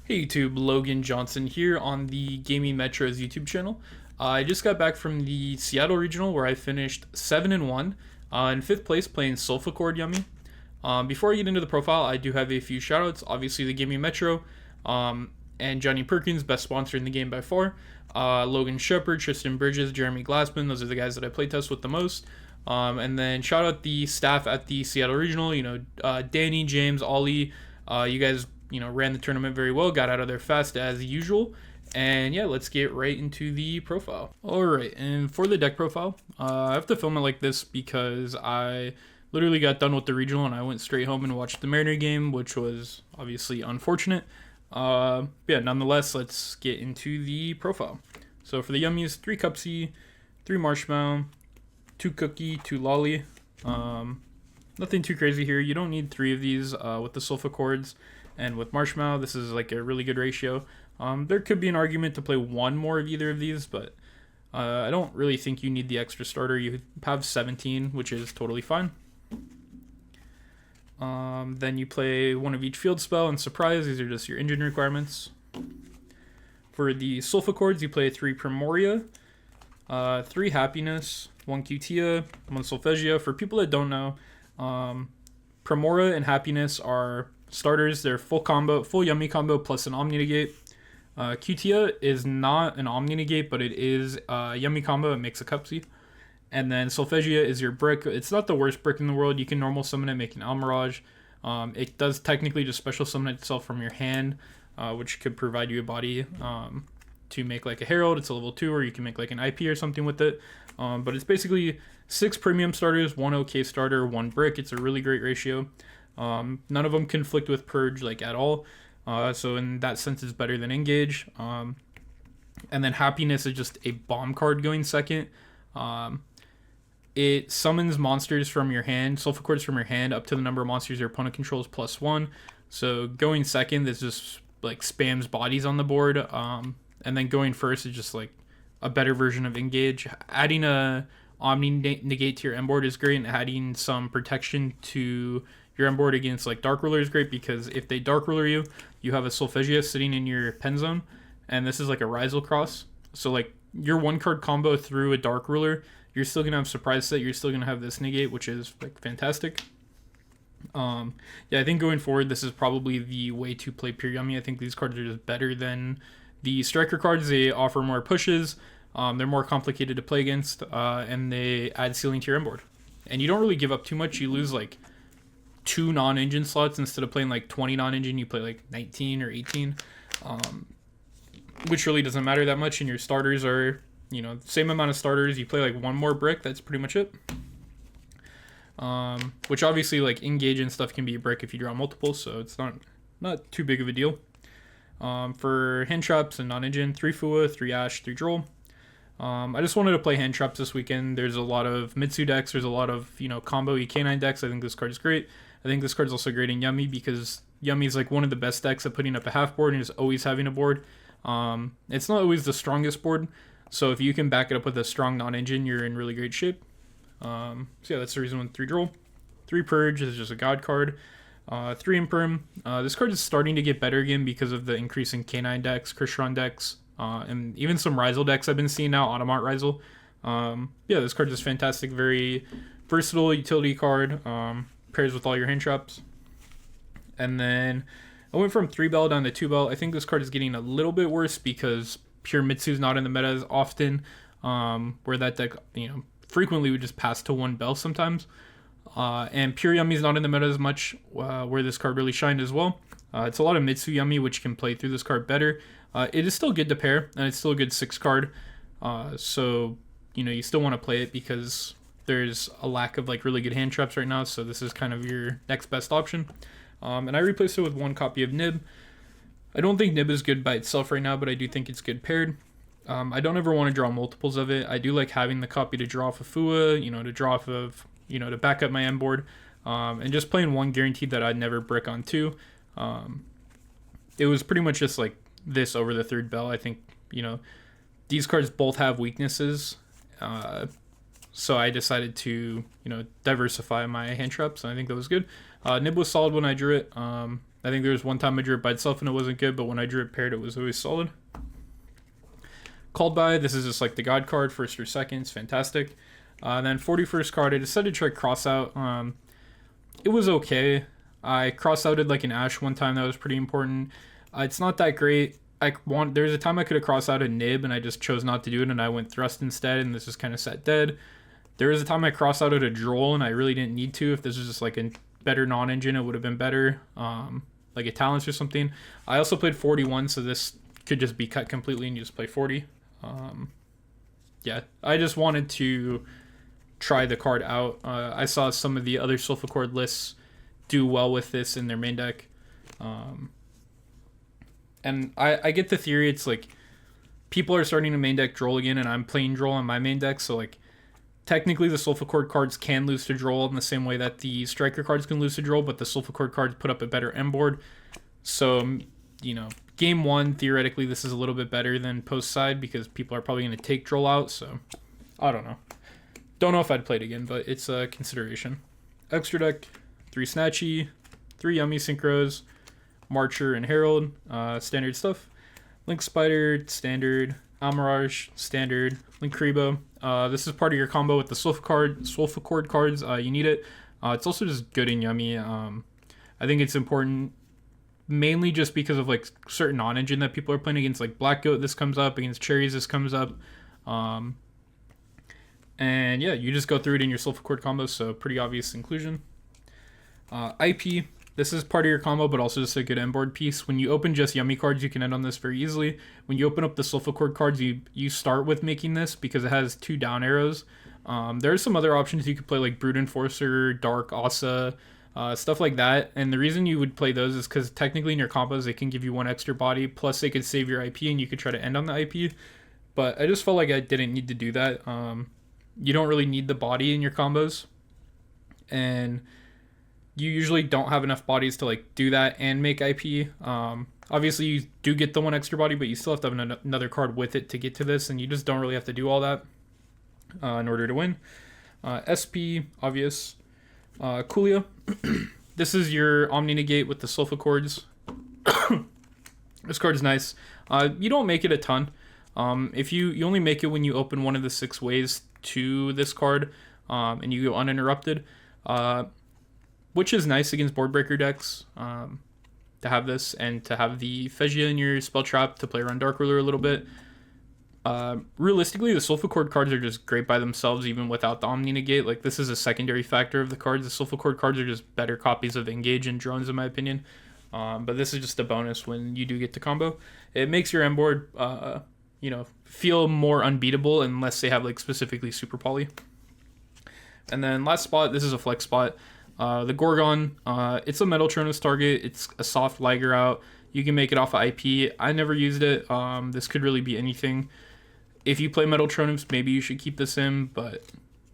Hey YouTube, Logan Johnson here on the Gaming Metro's YouTube channel. I just got back from the Seattle Regional where I finished 7-1 in 5th place playing Solfachord Yummy. Before I get into the profile, I do have a few shoutouts. Obviously, the Gaming Metro and Johnny Perkins, best sponsor in the game by far. Logan Shepard, Tristan Bridges, Jeremy Glassman, those are the guys that I playtest with the most. And then shout out the staff at the Seattle Regional, Danny, James, Ollie, you guys ran the tournament very well, got out of there fast as usual. And yeah, let's get right into the profile. Alright, and for the deck profile, I have to film it like this because I literally got done with the regional and I went straight home and watched the Mariner game, which was obviously unfortunate. Yeah, nonetheless, let's get into the profile. So for the Yummies, 3 Cupsy, 3 Marshmallow, 2 Cookie, 2 Lolly. Nothing too crazy here. You don't need 3 of these with the Solfachords. And with Marshmallow, this is like a really good ratio. There could be an argument to play 1 more of either of these, but I don't really think you need the extra starter. You have 17, which is totally fine. Then you play 1 of each field spell and surprise. These are just your engine requirements. For the Solfachords, you play 3 Primoria, 3 Happiness, 1 Cutia, 1 Solfegia. For people that don't know, Primoria and Happiness are starters. They're full combo, full Yummy combo plus an Omni Negate. Cutia is not an Omni Negate, but it is a Yummy combo. It makes a Cupsy. And then Solfegia is your brick. It's not the worst brick in the world. You can normal summon it, make an Almirage. It does technically just special summon itself from your hand, which could provide you a body to make like a Herald. It's a level 2, or you can make like an IP or something with it. But it's basically 6 premium starters, 1 OK starter, 1 brick. It's a really great ratio. None of them conflict with Purge like at all. So in that sense, it's better than Engage. And then Happiness is just a bomb card going second. It summons monsters from your hand, Solfachords from your hand, up to the number of monsters your opponent controls plus 1. So going second, this just like spams bodies on the board. And then going first is just like a better version of Engage. Adding a Omni Negate to your end board is great, and adding some protection to your end board against like Dark Ruler is great, because if they Dark Ruler you, you have a Solfegia sitting in your pen zone, and this is like a Rizal cross. So like your 1 card combo through a Dark Ruler, you're still gonna have surprise set. You're still gonna have this negate, which is like fantastic. Yeah, I think going forward, this is probably the way to play Pure Yummy. I think these cards are just better than the Striker cards. They offer more pushes. They're more complicated to play against, and they add ceiling to your end board. And you don't really give up too much. You lose like 2 non-engine slots. Instead of playing like 20 non-engine, you play like 19 or 18, which really doesn't matter that much. And your starters are, same amount of starters. You play like 1 more brick. That's pretty much it. Which obviously like Engage and stuff can be a brick if you draw multiple, so it's not too big of a deal. For hand traps and non-engine, 3 Fua, 3 Ash, 3 Droll. I just wanted to play hand traps this weekend. There's a lot of Mitsu decks. There's a lot of, combo E-Canine decks. I think this card is great. I think this card is also great in Yummy, because Yummy is like one of the best decks at putting up a half board and just always having a board. It's not always the strongest board, so if you can back it up with a strong non-engine, you're in really great shape. So yeah, that's the reason with 3 Droll. 3 Purge is just a god card. 3 Imperm. This card is starting to get better again because of the increase in Canine decks, Krishron decks, and even some Rizal decks I've been seeing now, Automart Rizal. Yeah, this card is fantastic. Very versatile utility card. Pairs with all your hand traps. And then I went from 3 Bell down to 2 Bell. I think this card is getting a little bit worse because Pure Mitsu's not in the meta as often, where that deck, frequently would just pass to 1 Bell sometimes. And Pure Yummy's not in the meta as much, where this card really shined as well. It's a lot of Mitsu Yummy, which can play through this card better. It is still good to pair, and it's still a good 6 card. So, you still want to play it because there's a lack of like really good hand traps right now. So this is kind of your next best option. And I replaced it with 1 copy of Nib. I don't think Nib is good by itself right now, but I do think it's good paired. I don't ever want to draw multiples of it. I do like having the copy to draw off of Fua, to draw off of, to back up my end board. And just playing 1 guaranteed that I'd never brick on 2. It was pretty much just like this over the 3rd Bell. I think, these cards both have weaknesses. So I decided to, diversify my hand traps, and I think that was good. Nib was solid when I drew it. I think there was one time I drew it by itself and it wasn't good, but when I drew it paired, it was always solid. Called by, this is just like the God card, first or second, it's fantastic. Then 41st card, I decided to try cross out. It was okay. I cross outed like an Ash one time, that was pretty important. It's not that great. There's a time I could have crossed out a Nib and I just chose not to do it and I went Thrust instead and this just kind of sat dead. There was a time I crossed out at a Droll and I really didn't need to. If this was just like a better non-engine, it would have been better. Like a Talents or something. I also played 41, so this could just be cut completely and you just play 40. Yeah, I just wanted to try the card out. I saw some of the other Solfachord lists do well with this in their main deck. And I get the theory, it's like people are starting to main deck Droll again and I'm playing Droll on my main deck, so like technically the Solfachord cards can lose to Droll in the same way that the Striker cards can lose to Droll, but the Solfachord cards put up a better M board. So, you know, game one, theoretically, this is a little bit better than post side because people are probably going to take Droll out, so I don't know. Don't know if I'd play it again, but it's a consideration. Extra deck, 3 Snatchy, 3 Yummy Synchros, Marcher and Herald, standard stuff. Link Spider, standard. Almirage, standard. Linkuriboh. This is part of your combo with the Solfachord cards. You need it. It's also just good and yummy. I think it's important mainly just because of like certain non-engine that people are playing against, like Black Goat. This comes up against Cherries. This comes up. And yeah, you just go through it in your Solfachord combo, so pretty obvious inclusion. IP, this is part of your combo, but also just a good end board piece. When you open just Yummy cards, you can end on this very easily. When you open up the Solfachord cards, you start with making this because it has 2 down arrows. There are some other options you could play, like Brute Enforcer, Dark, Asa, stuff like that. And the reason you would play those is because technically in your combos, they can give you 1 extra body, plus they could save your IP and you could try to end on the IP. But I just felt like I didn't need to do that. You don't really need the body in your combos. And you usually don't have enough bodies to like do that and make IP. Obviously you do get the 1 extra body, but you still have to have another card with it to get to this, and you just don't really have to do all that in order to win. SP, obvious. Coolio. This is your Omni Negate with the Solfachords. This card is nice. You don't make it a ton. If you only make it when you open one of the 6 ways to this card, and you go uninterrupted, which is nice against board breaker decks, to have this and to have the Fegia in your spell trap to play around Dark Ruler a little bit. Realistically, the Solfachord cards are just great by themselves, even without the Omni Negate. Like, this is a secondary factor of the cards. The Solfachord cards are just better copies of Engage and Drones, in my opinion. But this is just a bonus when you do get to combo. It makes your M board, feel more unbeatable unless they have like specifically Super Poly. And then last spot, this is a flex spot. The Gorgon, it's a Metal Tronos target. It's a soft Liger out. You can make it off of IP. I never used it. This could really be anything. If you play Metal Tronos, maybe you should keep this in, but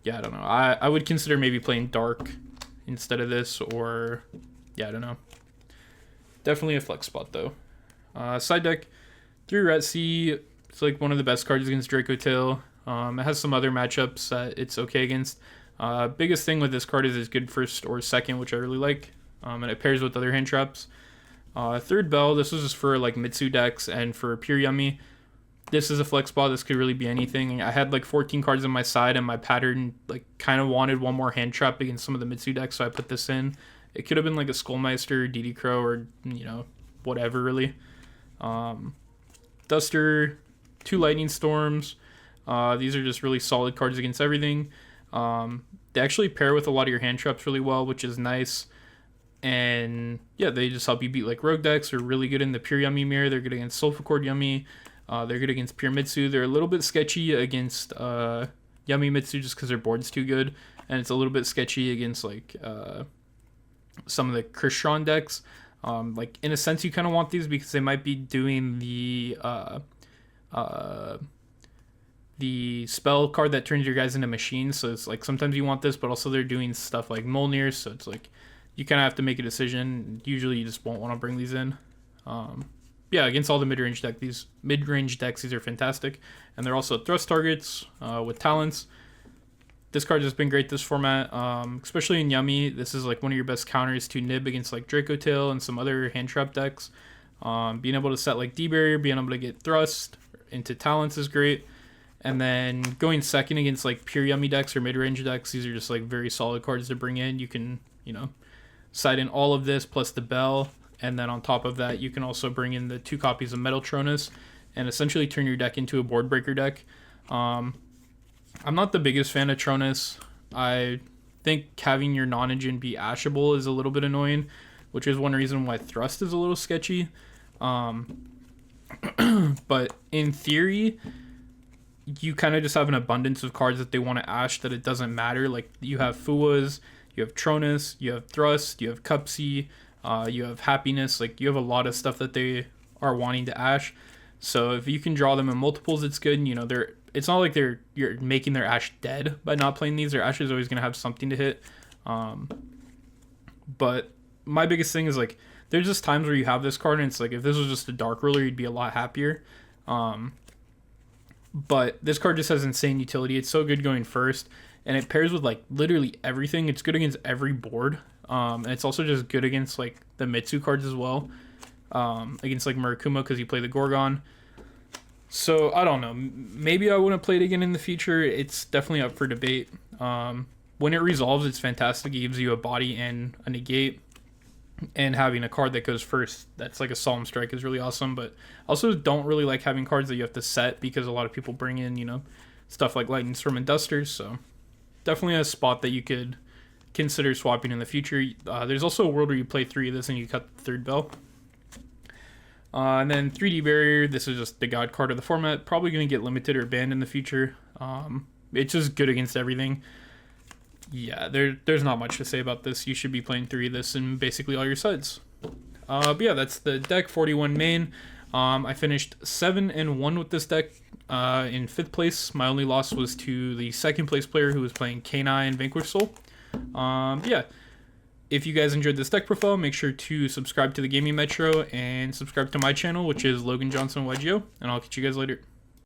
yeah, I don't know. I would consider maybe playing Dark instead of this, or yeah, I don't know. Definitely a flex spot though. Side deck, 3 Ratsy. It's like one of the best cards against Draco Tail. It has some other matchups that it's okay against. Biggest thing with this card is it's good first or second, which I really like. And it pairs with other hand traps. Third Bell, this was just for like Mitsu decks and for pure Yummy. This is a flex spot. This could really be anything. I had like 14 cards on my side, and my pattern like kind of wanted one more hand trap against some of the Mitsu decks, so I put this in. It could have been like a Skullmeister, DD Crow, or whatever really. Duster, 2 Lightning Storms. These are just really solid cards against everything. They actually pair with a lot of your hand traps really well, which is nice. And yeah, they just help you beat like rogue decks. They're really good in the pure Yummy mirror. They're good against Solfachord Yummy. They're good against pure Mitsu. They're a little bit sketchy against Yummy Mitsu just because their board's too good. And it's a little bit sketchy against like some of the Krishron decks. Like in a sense, you kind of want these because they might be doing the spell card that turns your guys into machines. So it's like sometimes you want this, but also they're doing stuff like Molnir. So it's like you kind of have to make a decision. Usually you just won't want to bring these in. Yeah, against all the mid-range decks, these are fantastic. And they're also thrust targets with talents. this card has been great this format, especially in Yummy. This is like one of your best counters to nib against like Draco Tail and some other hand trap decks. Being able to set like D-Barrier, being able to get Thrust into Talents is great. And then going second against like pure Yummy decks or mid-range decks, these are just like very solid cards to bring in. You can, you know, side in all of this plus the Bell. And then on top of that, you can also bring in the 2 copies of Metal Tronus and essentially turn your deck into a board breaker deck. I'm not the biggest fan of Tronus. I think having your non-engine be ashable is a little bit annoying, which is one reason why Thrust is a little sketchy. But in theory, you kind of just have an abundance of cards that they want to ash that it doesn't matter. Like you have Fuwas, you have Tronus, you have Thrust, you have Cupsy, you have Happiness. Like you have a lot of stuff that they are wanting to ash. So if you can draw them in multiples, it's good. You know, it's not like you're making their ash dead by not playing these. Their ash is always gonna have something to hit. But my biggest thing is like there's just times where you have this card and it's like if this was just a dark ruler, you'd be a lot happier. But this card just has insane utility. It's so good going first, and it pairs with like literally everything. It's good against every board. And it's also just good against like the Mitsu cards as well. Against like Murakuma because you play the Gorgon. So I don't know. Maybe I wouldn't play it again in the future. It's definitely up for debate. When it resolves, it's fantastic. It gives you a body and a negate. And having a card that goes first, that's like a Solemn Strike, is really awesome. But I also don't really like having cards that you have to set because a lot of people bring in, you know, stuff like Lightning Storm and Dusters. So definitely a spot that you could consider swapping in the future. There's also a world where you play 3 of this and you cut the 3rd bell. And then 3D Barrier, this is just the god card of the format. Probably going to get limited or banned in the future. It's just good against everything. Yeah, there's not much to say about this. You should be playing 3 of this in basically all your sides. But yeah, that's the deck, 41 main. I finished 7-1 with this deck in 5th place. My only loss was to the 2nd place player who was playing Kanai and Vanquish Soul. Yeah. If you guys enjoyed this deck profile, make sure to subscribe to the Gaming Metro and subscribe to my channel, which is Logan Johnson YGO, and I'll catch you guys later.